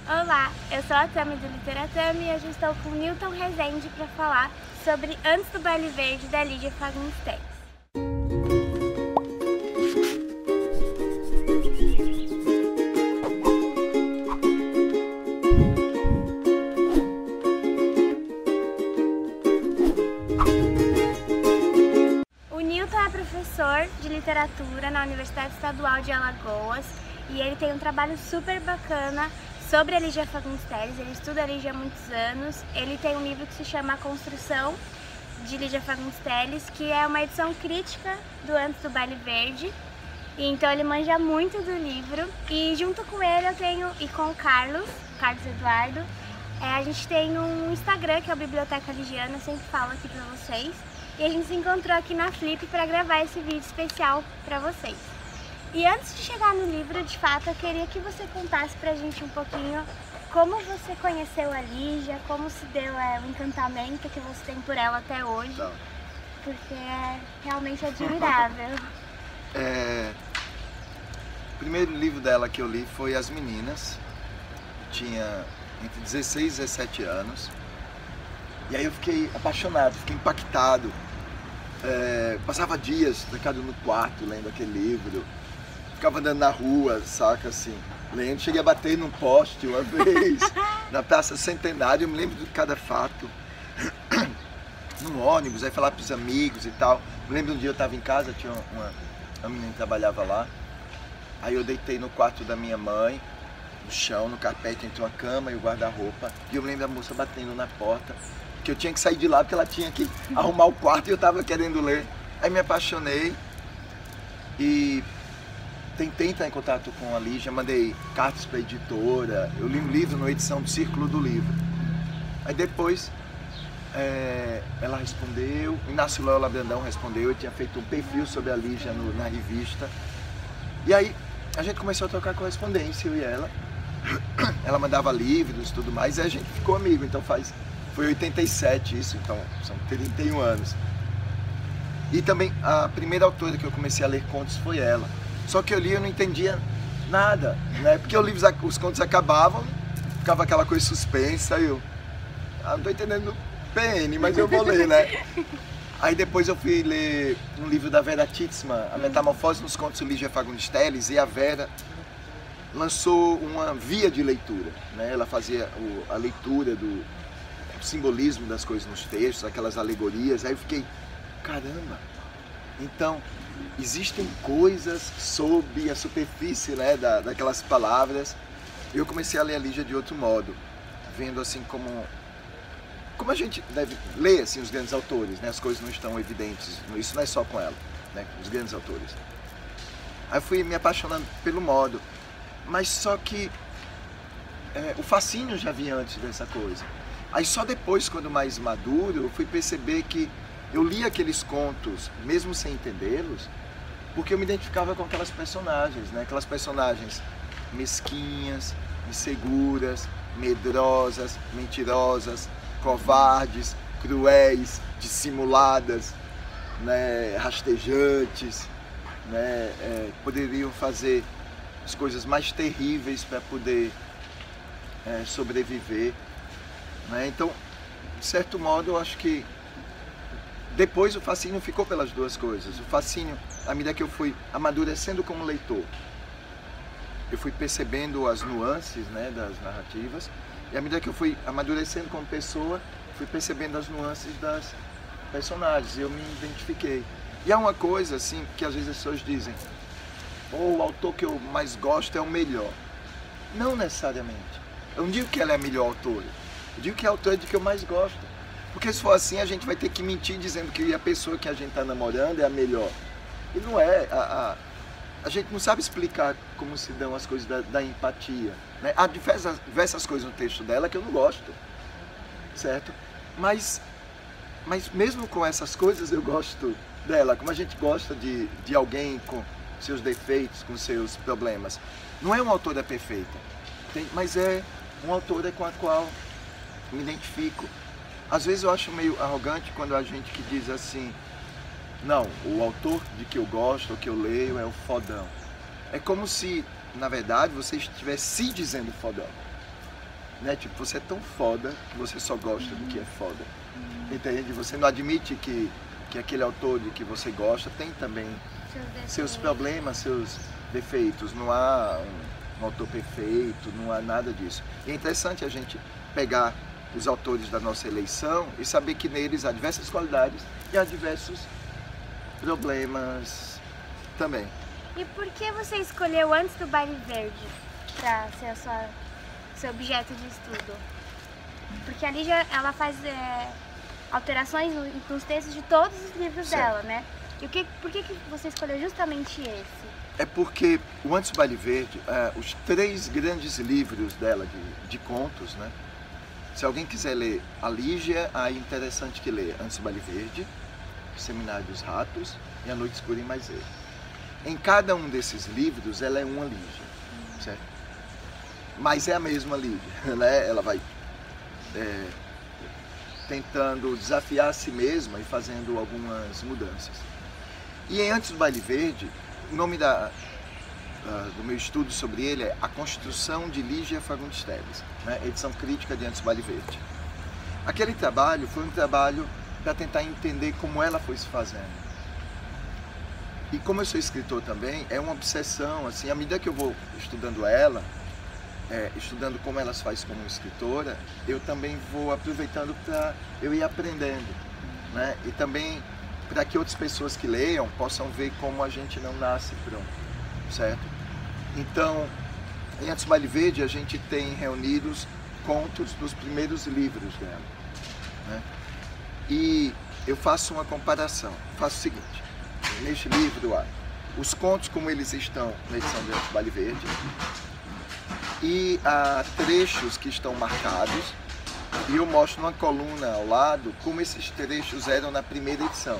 Olá, eu sou a Tami do Literatami e hoje estou com o Newton Rezende para falar sobre Antes do Baile Verde, da Lídia Fagundes Telles. O Newton é professor de literatura na Universidade Estadual de Alagoas e ele tem um trabalho super bacana sobre a Lídia Fagundes Telles. Ele estuda a Lídia há muitos anos. Ele tem um livro que se chama A Construção de Lídia Fagundes Telles, que é uma edição crítica do Antes do Baile Verde. E então ele manja muito do livro. E junto com ele eu tenho, e com o Carlos Eduardo, a gente tem um Instagram que é o Biblioteca Ligiana, eu sempre falo aqui pra vocês. E a gente se encontrou aqui na Flip para gravar esse vídeo especial pra vocês. E antes de chegar no livro, de fato, eu queria que você contasse pra gente um pouquinho como você conheceu a Lígia, como se deu o encantamento que você tem por ela até hoje, porque é realmente admirável. O primeiro livro dela que eu li foi As Meninas, tinha entre 16 e 17 anos, e aí eu fiquei apaixonado, fiquei impactado, passava dias trancado no quarto lendo aquele livro. Ficava andando na rua, saca, assim, lendo. Cheguei a bater num poste uma vez, na Praça Centenário, eu me lembro de cada fato. Num ônibus, aí falar pros amigos e tal. Me lembro um dia eu estava em casa, tinha uma menina que trabalhava lá. Aí eu deitei no quarto da minha mãe, no chão, no carpete, entre uma cama e o guarda-roupa. E eu me lembro da moça batendo na porta, que eu tinha que sair de lá porque ela tinha que arrumar o quarto e eu estava querendo ler. Aí me apaixonei e tentei entrar em contato com a Lígia, mandei cartas para a editora, eu li um livro na edição do Círculo do Livro. Aí depois ela respondeu, Inácio Loyola Brandão respondeu, eu tinha feito um perfil sobre a Lígia na revista. E aí a gente começou a trocar correspondência, eu e ela. Ela mandava livros e tudo mais, e a gente ficou amigo, então foi 87 isso, então são 31 anos. E também a primeira autora que eu comecei a ler contos foi ela. Só que eu li e eu não entendia nada, né? Porque os contos acabavam, ficava aquela coisa suspensa, e eu não tô entendendo PN, mas eu vou ler, né? Aí depois eu fui ler um livro da Vera Titsman, A Metamorfose nos Contos de Lídia Fagundes Telles, e a Vera lançou uma via de leitura, né? Ela fazia a leitura do simbolismo das coisas nos textos, aquelas alegorias, aí eu fiquei, caramba! Então, existem coisas sob a superfície, né, daquelas palavras. Eu comecei a ler a Lígia de outro modo, vendo assim como a gente deve ler assim, os grandes autores, né, as coisas não estão evidentes, isso não é só com ela, né, os grandes autores. Aí eu fui me apaixonando pelo modo, mas só que o fascínio já vinha antes dessa coisa. Aí só depois, quando mais maduro, eu fui perceber que eu li aqueles contos, mesmo sem entendê-los, porque eu me identificava com aquelas personagens, né? Aquelas personagens mesquinhas, inseguras, medrosas, mentirosas, covardes, cruéis, dissimuladas, né? Rastejantes, né? Poderiam fazer as coisas mais terríveis para poder sobreviver, né? Então, de certo modo, eu acho que depois o fascínio ficou pelas duas coisas. O fascínio, à medida que eu fui amadurecendo como leitor, eu fui percebendo as nuances, né, das narrativas, e à medida que eu fui amadurecendo como pessoa, fui percebendo as nuances das personagens, e eu me identifiquei. E há uma coisa assim que às vezes as pessoas dizem: o autor que eu mais gosto é o melhor. Não necessariamente. Eu não digo que ela é a melhor autora, eu digo que é a autora de que eu mais gosto. Porque se for assim, a gente vai ter que mentir dizendo que a pessoa que a gente está namorando é a melhor. E não é. A gente não sabe explicar como se dão as coisas da empatia, né? Há diversas coisas no texto dela que eu não gosto, certo? Mas mesmo com essas coisas eu gosto dela, como a gente gosta de alguém com seus defeitos, com seus problemas. Não é uma autora perfeita, mas é uma autora com a qual me identifico. Às vezes eu acho meio arrogante quando a gente que diz assim: não, o autor de que eu gosto, ou que eu leio, é o fodão. É como se, na verdade, você estivesse se dizendo fodão. né? Tipo, você é tão foda que você só gosta do que é foda. Entende? Você não admite que aquele autor de que você gosta tem também seus problemas, seus defeitos. Não há um autor perfeito, não há nada disso. E é interessante a gente pegar os autores da nossa eleição e saber que neles há diversas qualidades e há diversos problemas também. E por que você escolheu Antes do Baile Verde para ser seu objeto de estudo? Porque a Lígia, ela faz alterações nos textos de todos os livros dela, né? E por que você escolheu justamente esse? É porque o Antes do Baile Verde, os 3 grandes livros dela de contos, né? Se alguém quiser ler a Lígia, aí é interessante que lê Antes do Baile Verde, O Seminário dos Ratos e A Noite Escura em Maisel. Em cada um desses livros, ela é uma Lígia, certo? Mas é a mesma Lígia, né? Ela vai tentando desafiar a si mesma e fazendo algumas mudanças. E em Antes do Baile Verde, o nome do meu estudo sobre ele é A Construção de Lígia Fagundes Telles, né? Edição crítica de Antes do Baile Verde. Aquele trabalho foi um trabalho para tentar entender como ela foi se fazendo. E como eu sou escritor também, é uma obsessão, assim, à medida que eu vou estudando ela, estudando como ela se faz como escritora, eu também vou aproveitando para eu ir aprendendo, né? E também para que outras pessoas que leiam possam ver como a gente não nasce pronto, certo? Então, em Antes do Baile Verde, a gente tem reunidos contos dos primeiros livros dela, né? E eu faço uma comparação, faço o seguinte: neste livro há os contos como eles estão na edição de Antes do Baile Verde e há trechos que estão marcados e eu mostro numa coluna ao lado como esses trechos eram na primeira edição.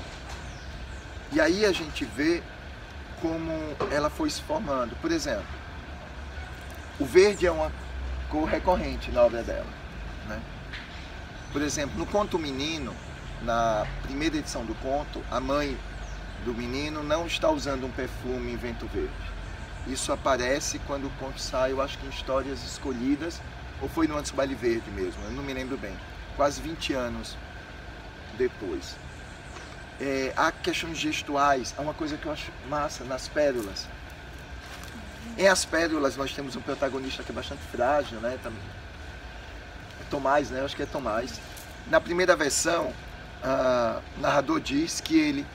E aí a gente vê como ela foi se formando. Por exemplo, o verde é uma cor recorrente na obra dela, né? Por exemplo, no conto Menino, na primeira edição do conto, a mãe do menino não está usando um perfume em Vento Verde. Isso aparece quando o conto sai, eu acho que em Histórias Escolhidas, ou foi no Antes do Baile Verde mesmo, eu não me lembro bem, quase 20 anos depois. Há questões gestuais, há uma coisa que eu acho massa nas pérolas. Em As Pérolas nós temos um protagonista que é bastante frágil, né? É Tomás, né? Eu acho que é Tomás. Na primeira versão, o narrador diz que ele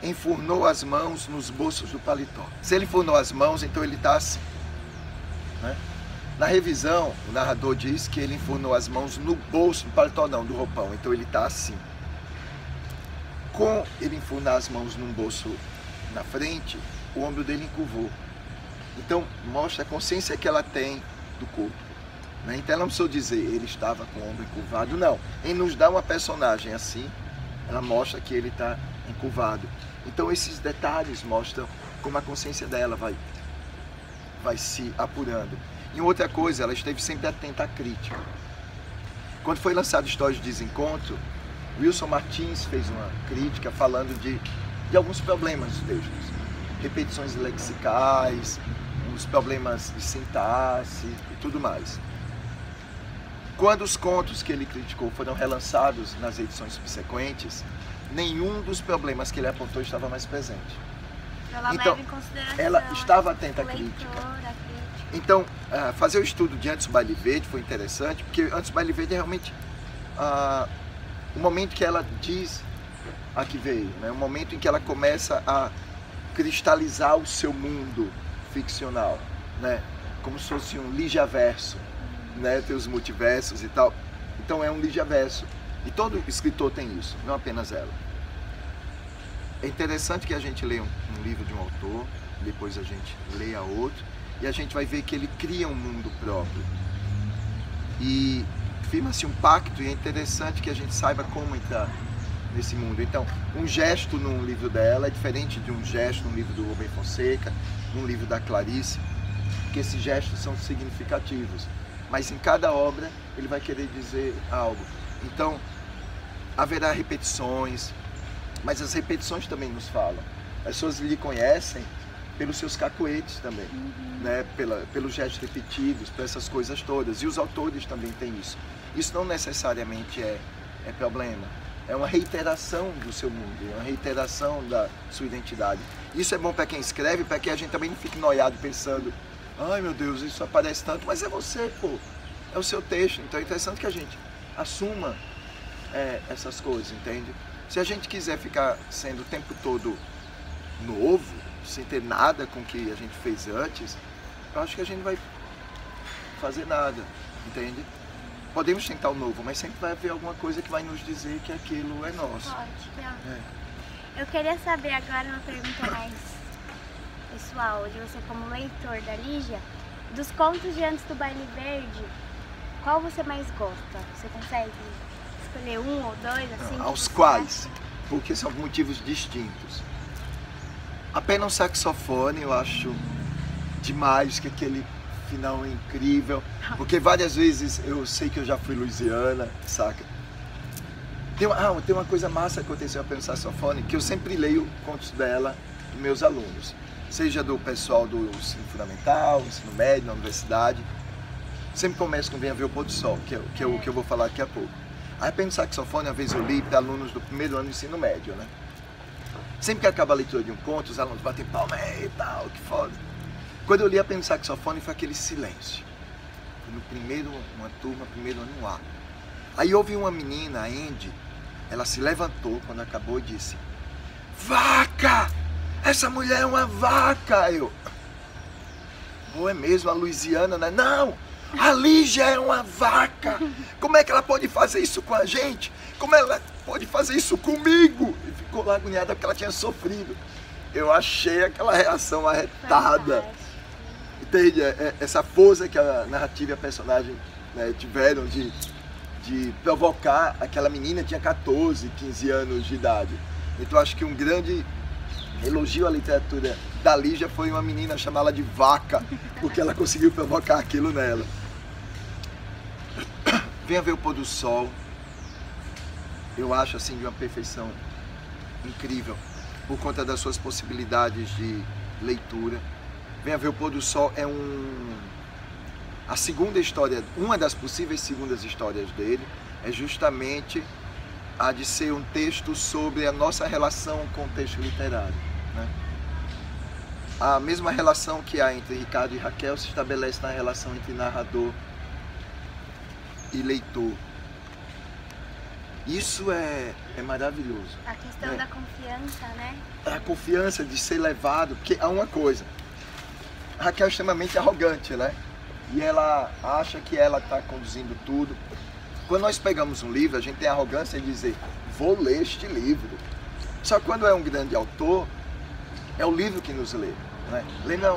enfurnou as mãos nos bolsos do paletó. Se ele enfurnou as mãos, então ele está assim, né? Na revisão, o narrador diz que ele enfurnou as mãos no bolso do paletó, não, do roupão, então ele está assim. Com ele enfurnar as mãos num bolso na frente, o ombro dele encurvou. Então, mostra a consciência que ela tem do corpo, né? Então, ela não precisou dizer ele estava com o ombro encurvado, não. Em nos dar uma personagem assim, ela mostra que ele está encurvado. Então, esses detalhes mostram como a consciência dela vai se apurando. E outra coisa, ela esteve sempre atenta à crítica. Quando foi lançado Histórias de Desencontro, Wilson Martins fez uma crítica falando de alguns problemas dos textos. Repetições lexicais, uns problemas de sintaxe e tudo mais. Quando os contos que ele criticou foram relançados nas edições subsequentes, nenhum dos problemas que ele apontou estava mais presente. Ela então, leva em consideração, ela estava atenta à crítica. crítica. Então, fazer o estudo de Antes do Baile Verde foi interessante, porque Antes do Baile Verde é realmente o momento que ela diz a que veio, né? O momento em que ela começa a cristalizar o seu mundo ficcional, né? Como se fosse um ligiaverso, né? Tem os multiversos e tal. Então é um ligiaverso. E todo escritor tem isso, não apenas ela. É interessante que a gente lê um livro de um autor, depois a gente lê a outro, e a gente vai ver que ele cria um mundo próprio. E firma-se um pacto, e é interessante que a gente saiba como entrar nesse mundo. Então, um gesto num livro dela é diferente de um gesto num livro do Rubem Fonseca, num livro da Clarice, porque esses gestos são significativos. Mas em cada obra ele vai querer dizer algo. Então, haverá repetições, mas as repetições também nos falam. As pessoas lhe conhecem pelos seus cacoetes também, né? Pelos gestos repetidos, por essas coisas todas. E os autores também têm isso. Isso não necessariamente é problema. É uma reiteração do seu mundo, uma reiteração da sua identidade. Isso é bom para quem escreve, para que a gente também não fique noiado pensando: ai meu Deus, isso aparece tanto, mas é você, pô. É o seu texto. Então é interessante que a gente assuma essas coisas, entende? Se a gente quiser ficar sendo o tempo todo novo, sem ter nada com o que a gente fez antes, eu acho que a gente não vai fazer nada, entende? Podemos tentar o novo, mas sempre vai haver alguma coisa que vai nos dizer que aquilo é nosso. Eu queria saber agora uma pergunta mais pessoal, de você como leitor da Lígia. Dos contos de Antes do Baile Verde, qual você mais gosta? Você consegue escolher um ou dois, assim? Não, aos quais? Porque são motivos distintos. Apenas um saxofone, eu acho demais, que aquele final é incrível. Porque várias vezes eu sei que eu já fui Louisiana, saca? Tem uma coisa massa que aconteceu apenas no saxofone, que eu sempre leio contos dela dos meus alunos. Seja do pessoal do ensino fundamental, ensino médio, na universidade. Sempre começo com Venha Ver o Pôr do Sol, que eu vou falar daqui a pouco. Aí apenas saxofone, uma vez eu li para alunos do primeiro ano do ensino médio, né? Sempre que acaba a leitura de um conto, os alunos batem palma e tal, que foda. Quando eu li apenas saxofone, foi aquele silêncio. Foi no primeiro, uma turma, primeiro ano A. Aí houve uma menina, a Andy, ela se levantou quando acabou e disse: vaca! Essa mulher é uma vaca! Eu, pô, é mesmo a Louisiana, né? Não! A Lígia é uma vaca! Como é que ela pode fazer isso com a gente? Como ela pode fazer isso comigo? E ficou lá agoniada porque ela tinha sofrido. Eu achei aquela reação arretada. Entende? Essa força que a narrativa e a personagem, né, tiveram de provocar aquela menina que tinha 14, 15 anos de idade. Então acho que um grande elogio à literatura da Lígia foi uma menina chamá-la de vaca, porque ela conseguiu provocar aquilo nela. Venha Ver o Pôr do Sol, eu acho assim de uma perfeição incrível, por conta das suas possibilidades de leitura. Venha Ver o Pôr do Sol é a segunda história, uma das possíveis segundas histórias dele, é justamente a de ser um texto sobre a nossa relação com o texto literário, né? A mesma relação que há entre Ricardo e Raquel se estabelece na relação entre narrador e leitor. Isso é maravilhoso. A questão da confiança, né? A confiança de ser levado, porque há uma coisa, Raquel é extremamente arrogante, né? E ela acha que ela está conduzindo tudo. Quando nós pegamos um livro, a gente tem a arrogância de dizer: vou ler este livro. Só que quando é um grande autor, é o livro que nos lê, né? Lembra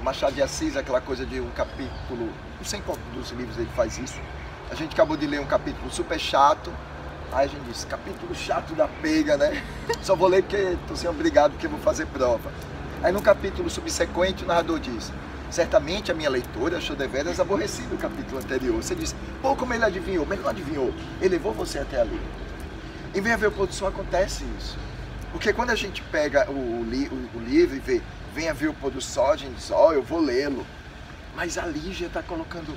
Machado de Assis, aquela coisa de um capítulo, não sei qual dos livros ele faz isso. A gente acabou de ler um capítulo super chato, aí a gente disse: capítulo chato da pega, né? Só vou ler porque estou sendo obrigado, porque vou fazer prova. Aí no capítulo subsequente o narrador diz: certamente a minha leitora achou deveras aborrecido o capítulo anterior. Você diz: pô, como ele adivinhou? Mas ele não adivinhou, ele levou você até ali. Em Venha Ver o Pôr do Sol acontece isso. Porque quando a gente pega o livro e vê Venha Ver o Pôr do Sol, a gente diz: ó, eu vou lê-lo. Mas a Lígia está colocando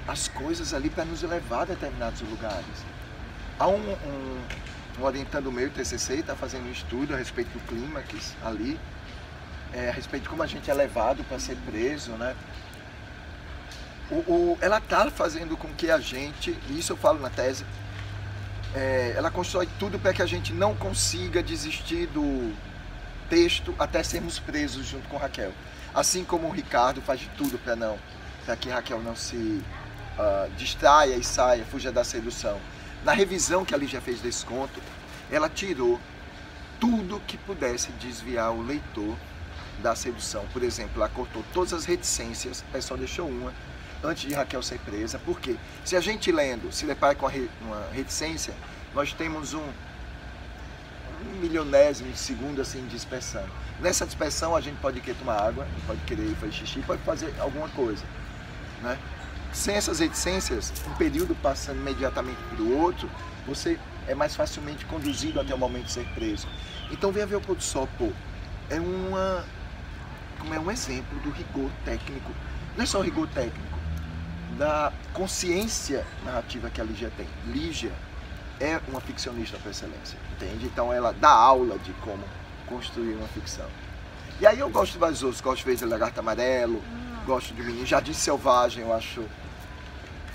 as coisas ali para nos levar a determinados lugares. Há um orientando meu TCC, está fazendo um estudo a respeito do clímax ali, a respeito de como a gente é levado para ser preso, né? Ela está fazendo com que a gente, e isso eu falo na tese, ela constrói tudo para que a gente não consiga desistir do texto até sermos presos junto com Raquel. Assim como o Ricardo faz de tudo para que Raquel não se distraia e saia, fuja da sedução. Na revisão que a Lígia fez desse conto, ela tirou tudo que pudesse desviar o leitor da sedução. Por exemplo, ela cortou todas as reticências, aí só deixou uma, antes de Raquel ser presa. Por quê? Se a gente lendo se depara com uma reticência, nós temos um milionésimo de segundo assim dispersando. Nessa dispersão a gente pode querer tomar água, pode querer ir fazer xixi, pode fazer alguma coisa, né? Sem essas reticências, um período passando imediatamente para o outro, você é mais facilmente conduzido até o momento de ser preso. Então Venha Ver o Pôr do Sol, pô, é uma como é um exemplo do rigor técnico, não é só o rigor técnico, da consciência narrativa que a Lígia tem. Lígia é uma ficcionista por excelência, entende? Então ela dá aula de como construir uma ficção. E aí eu gosto de vários outros, gosto de Verde Lagarto Amarelo, gosto de Menino, Jardim Selvagem, eu acho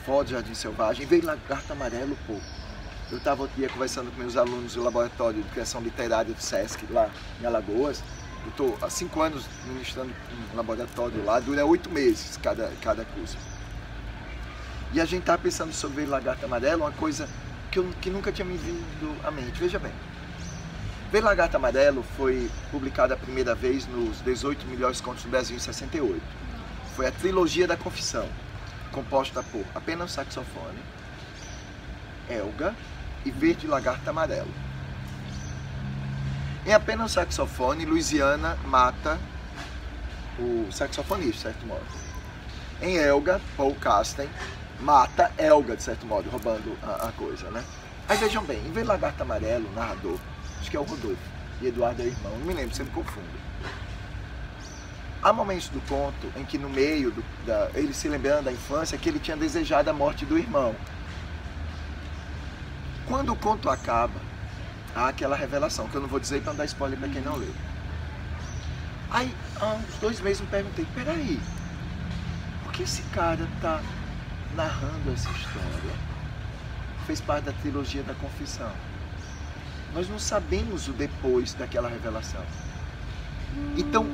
foda Jardim Selvagem. Verde Lagarto Amarelo, pô. Eu estava outro dia conversando com meus alunos do laboratório de criação literária do SESC, lá em Alagoas. Eu estou há 5 anos ministrando um laboratório lá, dura 8 meses cada curso. E a gente estava pensando sobre Verde Lagarto Amarelo, uma coisa que nunca tinha me vindo à mente. Veja bem, Verde Lagarto Amarelo foi publicada a primeira vez nos 18 melhores contos do Brasil em 68. Foi a trilogia da Confissão, composta por Apenas Saxofone, Elga e Verde Lagarto Amarelo. Em Apenas Saxofone, Louisiana mata o saxofonista, de certo modo. Em Elga, Paul Casten mata Elga, de certo modo, roubando a coisa, né? Aí vejam bem, em Verde Lagarto Amarelo, o narrador, acho que é o Rodolfo, e Eduardo é irmão, não me lembro, sempre confundo. Há momentos do conto em que no meio, ele se lembrando da infância, que ele tinha desejado a morte do irmão. Quando o conto acaba, há aquela revelação, que eu não vou dizer para não dar spoiler para quem não leu. Aí, há uns 2 meses eu me perguntei, peraí, por que esse cara está narrando essa história? Fez parte da trilogia da Confissão. Nós não sabemos o depois daquela revelação. Então,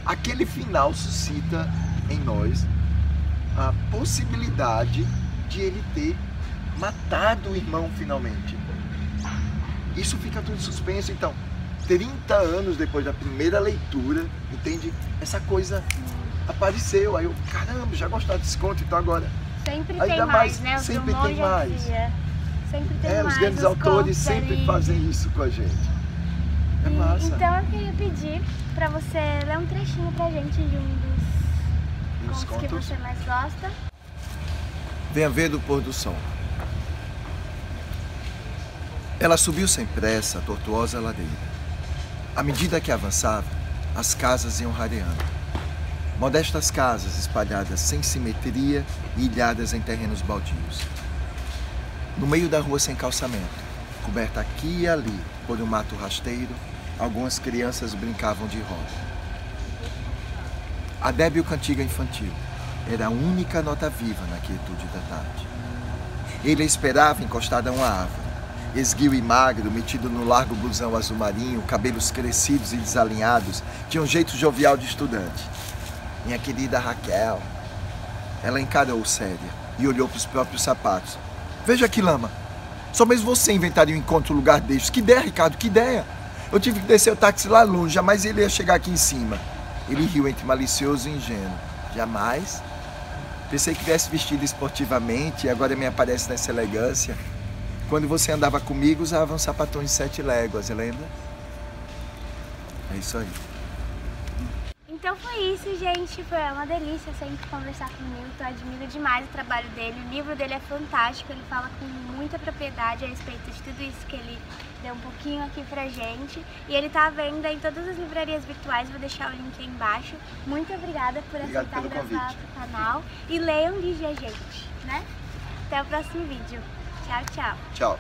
aquele final suscita em nós a possibilidade de ele ter matado o irmão finalmente. Isso fica tudo suspenso. Então, 30 anos depois da primeira leitura, entende? Essa coisa apareceu. Aí eu, caramba, já gostava desse conto, então agora... Sempre tem mais, né? Sempre tem mais. Sempre tem mais. Os grandes autores sempre fazem isso com a gente. É massa. Então eu queria pedir pra você ler um trechinho pra gente de um dos contos que você mais gosta. Venha ver do pôr do sol. Ela subiu sem pressa a tortuosa ladeira. À medida que avançava, as casas iam rareando. Modestas casas espalhadas sem simetria e ilhadas em terrenos baldios. No meio da rua sem calçamento, coberta aqui e ali por um mato rasteiro, algumas crianças brincavam de roda. A débil cantiga infantil era a única nota viva na quietude da tarde. Ele a esperava encostada a uma árvore, esguio e magro, metido no largo blusão azul marinho, cabelos crescidos e desalinhados, tinha um jeito jovial de estudante. Minha querida Raquel. Ela encarou séria e olhou para os próprios sapatos. Veja que lama. Só mesmo você inventaria um encontro no lugar destes. Que ideia, Ricardo, que ideia. Eu tive que descer o táxi lá longe, jamais ele ia chegar aqui em cima. Ele riu entre malicioso e ingênuo. Jamais? Pensei que viesse vestido esportivamente e agora me aparece nessa elegância. Quando você andava comigo, usava uns sapatões de 7 léguas, lembra? É isso aí. Então foi isso, gente. Foi uma delícia sempre conversar com o Newton. Eu admiro demais o trabalho dele. O livro dele é fantástico. Ele fala com muita propriedade a respeito de tudo isso que ele deu um pouquinho aqui pra gente. E ele tá à venda em todas as livrarias virtuais. Vou deixar o link aí embaixo. Muito obrigada por aceitar gravar pro canal. E leiam Lígia, gente, né? Até o próximo vídeo. Tchau, tchau. Tchau.